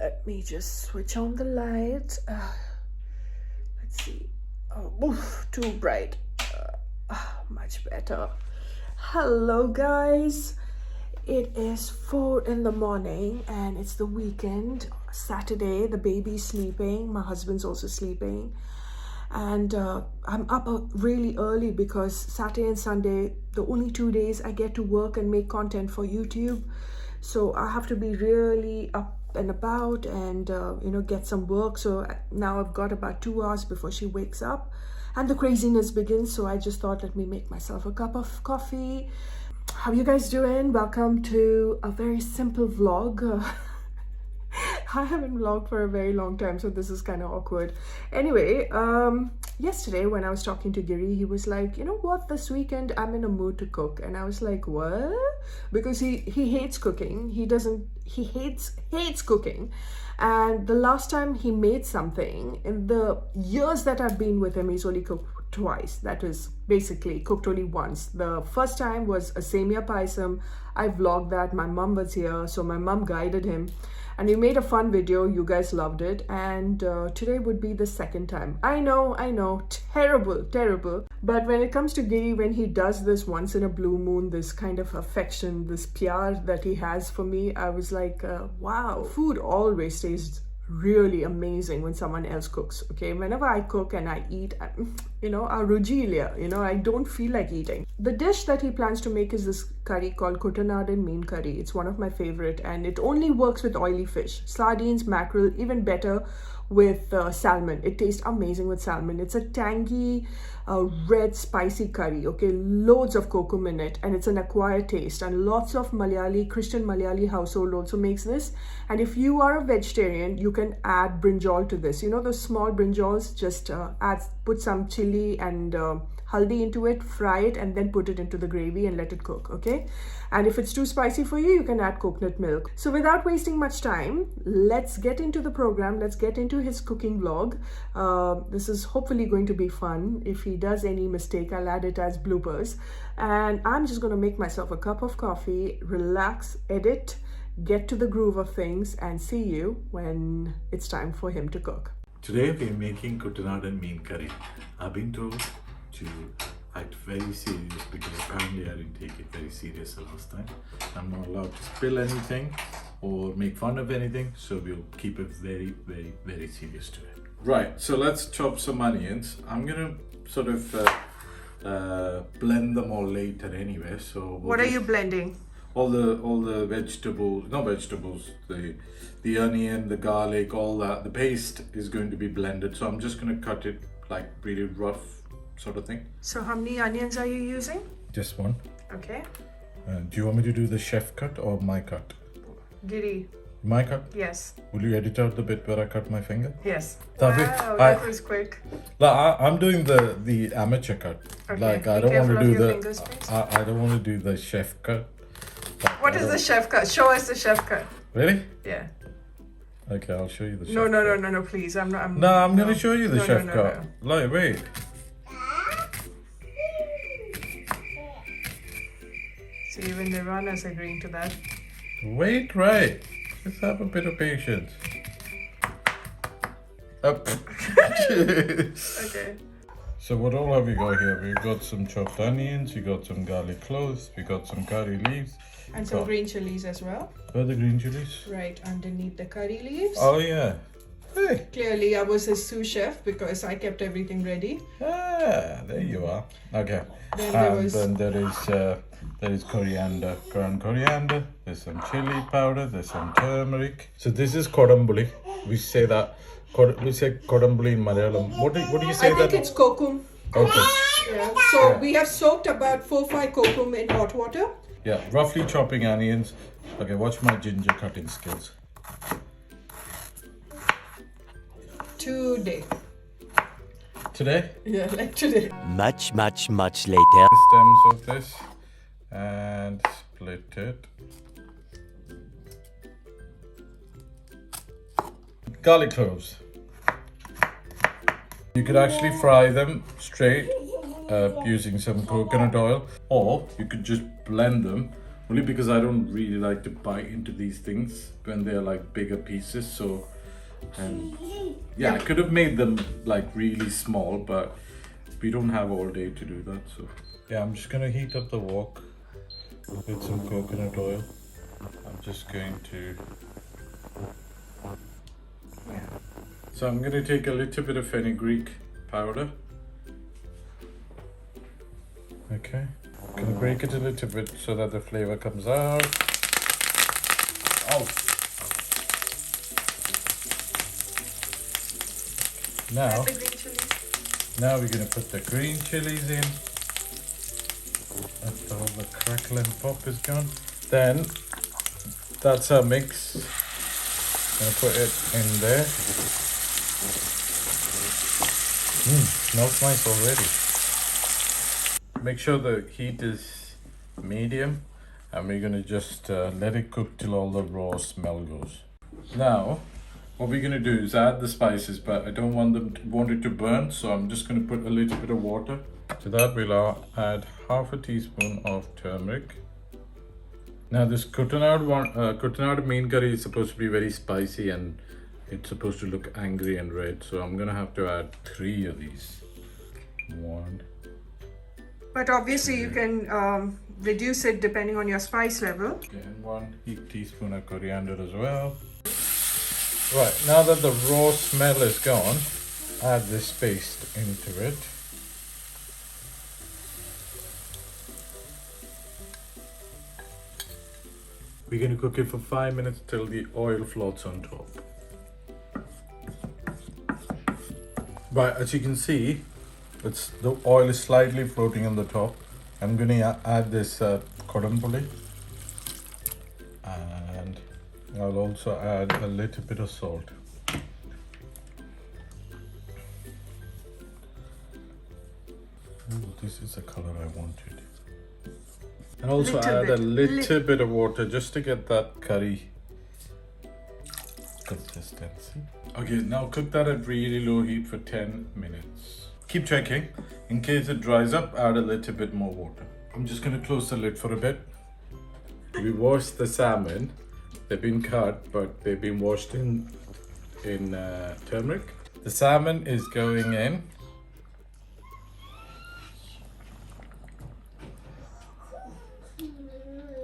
Let me just switch on the light. Let's see. Oh, oof, too bright. Much better. Hello, guys. It is 4 in the morning and it's the weekend, Saturday. The baby's sleeping. My husband's also sleeping. And I'm up really early because Saturday and Sunday, the only 2 days I get to work and make content for YouTube. So I have to be really up and about and get some work. So now I've got about 2 hours before she wakes up and the craziness begins. So I just thought, let me make myself a cup of coffee. How you guys doing? Welcome to a very simple vlog. I haven't vlogged for a very long time, so this is kind of awkward. Anyway, yesterday when I was talking to Giri, he was like, you know what, this weekend I'm in a mood to cook. And I was like, what? Because he hates cooking. He hates cooking. And the last time he made something, in the years that I've been with him, he's only cooked twice. That is basically cooked only once. The first time was a semia paisam. I vlogged that. My mom was here, so my mom guided him. And he made a fun video. You guys loved it. And today would be the second time. I know, terrible. But when it comes to Giri, when he does this once in a blue moon, this kind of affection, this pyar that he has for me, I was like, wow. Food always tastes really amazing when someone else cooks. Okay, whenever I cook and I eat, I don't feel like eating. The dish that he plans to make is this curry called Kuttanadan Meen Curry. It's one of my favorite and it only works with oily fish, sardines, mackerel, even better with salmon. It tastes amazing with salmon. It's a tangy red spicy curry, okay, loads of kokum in it, and it's an acquired taste, and lots of Christian Malayali household also makes this. And if you are a vegetarian, you can add brinjal to this. You know those small brinjals, just put some chili and haldi into it, fry it, and then put it into the gravy and let it cook, okay? And if it's too spicy for you, you can add coconut milk. So without wasting much time, let's get into the program. Let's get into his cooking vlog. This is hopefully going to be fun. If he does any mistake, I'll add it as bloopers. And I'm just gonna make myself a cup of coffee, relax, edit, get to the groove of things, and see you when it's time for him to cook. Today we're making Kuttanadan Meen Curry. I've been told to act very serious because apparently I didn't take it very serious the last time. I'm not allowed to spill anything or make fun of anything, so we'll keep it very serious today. Right, so let's chop some onions. I'm gonna sort of blend them all later anyway. So what are you blending? All the vegetables, the onion, the garlic, all that. The paste is going to be blended, so I'm just gonna cut it like really rough sort of thing. So how many onions are you using? Just one. Okay. Do you want me to do the chef cut or my cut? Giri. My cut? Yes. Will you edit out the bit where I cut my finger? Yes. That was quick. I'm doing the amateur cut. Okay. Like I don't want to do fingers, I don't want to do the chef cut. What is the chef cut? Show us the chef cut. Really? Yeah. Okay, I'll show you the chef cut. No, please. I'm gonna show you the chef cut. No. Like, wait. So even Nirvana's agreeing to that. Wait, right. Just have a bit of patience. Okay. So what all have we got here? We've got some chopped onions, we got some garlic cloves, we got some curry leaves. And some green chilies as well. Where are the green chilies? Right underneath the curry leaves. Oh yeah. Hey. Clearly I was his sous chef because I kept everything ready. Ah, there you are. Okay. Then there is coriander, ground coriander. There's some chili powder. There's some turmeric. So this is kodambuli. We say kodambuli in Malayalam. What do you say? I think it's kokum. Okay. Yeah. So we have soaked about 4-5 kokum in hot water. Yeah, roughly chopping onions. Okay, watch my ginger cutting skills. Today? Yeah, like today. Much later. The stems of this and split it. Garlic cloves. You could actually fry them straight using some coconut oil, or you could just blend them only because I don't really like to bite into these things when they're like bigger pieces. So, and yeah, I could have made them like really small, but we don't have all day to do that. So yeah, I'm just gonna heat up the wok with some coconut oil. I'm just going to, yeah. So I'm gonna take a little bit of fenugreek powder. Okay, I'm gonna break it a little bit so that the flavor comes out. Oh. Now we're gonna put the green chilies in. After all the crackle and pop is gone. Then that's our mix. Gonna put it in there. Smells nice already. Make sure the heat is medium, and we're gonna just let it cook till all the raw smell goes. Now, what we're gonna do is add the spices, but I don't want it to burn, so I'm just gonna put a little bit of water. To that, we'll add half a teaspoon of turmeric. Now, this Kuttanad mean curry is supposed to be very spicy, and it's supposed to look angry and red, so I'm gonna have to add 3 of these. 1. But obviously you can reduce it depending on your spice level. Okay, and 1 teaspoon of coriander as well. Right, now that the raw smell is gone, add this paste into it. We're going to cook it for 5 minutes till the oil floats on top. Right, as you can see, the oil is slightly floating on the top. I'm going to add this kodampuli, and I'll also add a little bit of salt. Ooh, this is the color I wanted. And also add a little bit of water just to get that curry consistency. Okay, now cook that at really low heat for 10 minutes. Keep checking. In case it dries up, add a little bit more water. I'm just going to close the lid for a bit. We washed the salmon. They've been cut, but they've been washed in turmeric. The salmon is going in.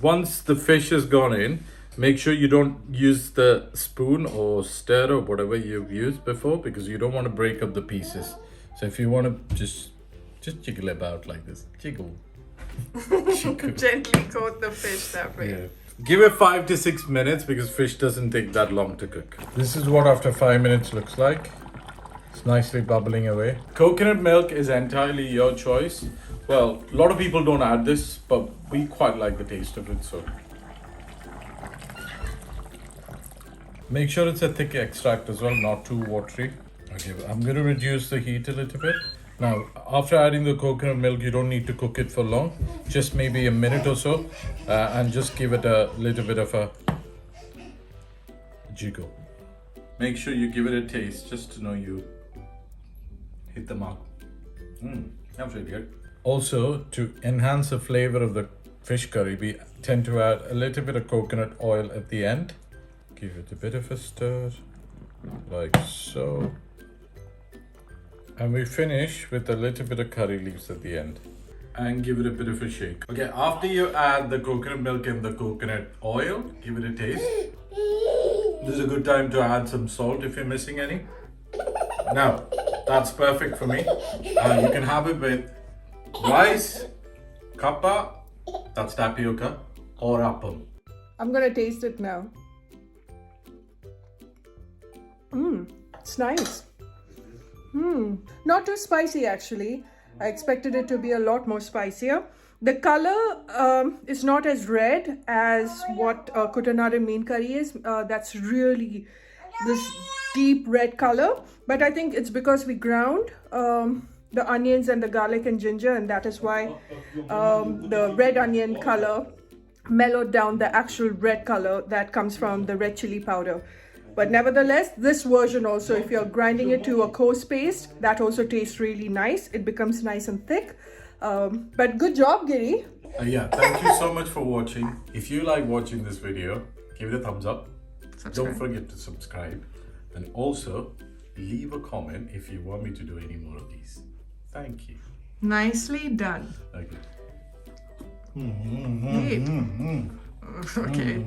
Once the fish has gone in, make sure you don't use the spoon or stir or whatever you've used before, because you don't want to break up the pieces. So if you want to just jiggle about like this, jiggle. Gently coat the fish that way. Yeah. Give it 5 to 6 minutes because fish doesn't take that long to cook. This is what after 5 minutes looks like. It's nicely bubbling away. Coconut milk is entirely your choice. Well, a lot of people don't add this, but we quite like the taste of it, so. Make sure it's a thick extract as well, not too watery. Okay, I'm going to reduce the heat a little bit. Now, after adding the coconut milk, you don't need to cook it for long. Just maybe a minute or so, and just give it a little bit of a jiggle. Make sure you give it a taste, just to know you hit the mark. That was really good. Also, to enhance the flavor of the fish curry, we tend to add a little bit of coconut oil at the end. Give it a bit of a stir, like so. And we finish with a little bit of curry leaves at the end. And give it a bit of a shake. Okay, after you add the coconut milk and the coconut oil, give it a taste. This is a good time to add some salt if you're missing any. Now, that's perfect for me. You can have it with rice, kappa, that's tapioca, or appam. I'm gonna taste it now. It's nice. Not too spicy actually. I expected it to be a lot more spicier. The color is not as red as what Kuttanad mean curry is. That's really this deep red color. But I think it's because we ground the onions and the garlic and ginger, and that is why the red onion color mellowed down the actual red color that comes from the red chili powder. But nevertheless, this version also, if you're grinding it to a coarse paste, that also tastes really nice. It becomes nice and thick. But good job, Giri. Yeah, thank you so much for watching. If you like watching this video, give it a thumbs up. Don't forget to subscribe. And also, leave a comment if you want me to do any more of these. Thank you. Nicely done. Okay. Neat. Okay.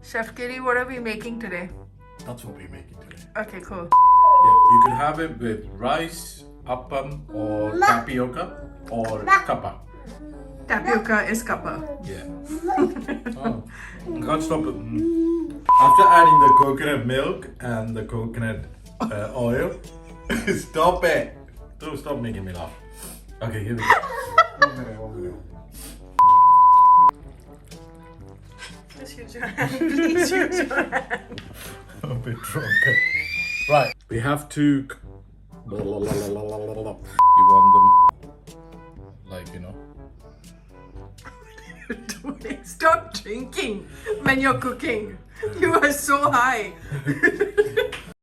Chef Kitty, what are we making today? That's what we're making today. Okay, cool. Yeah, you could have it with rice, appam, or tapioca, or kappa. Tapioca is kappa. Yeah. Oh, I can't stop it. After adding the coconut milk and the coconut oil, stop it. Don't stop making me laugh. Okay, here we go. 1 minute, 1 minute. Just use your hand. Please use your hand. I'm a bit drunk. Right, we have to. You want them, like, you know. Stop drinking when you're cooking. You are so high.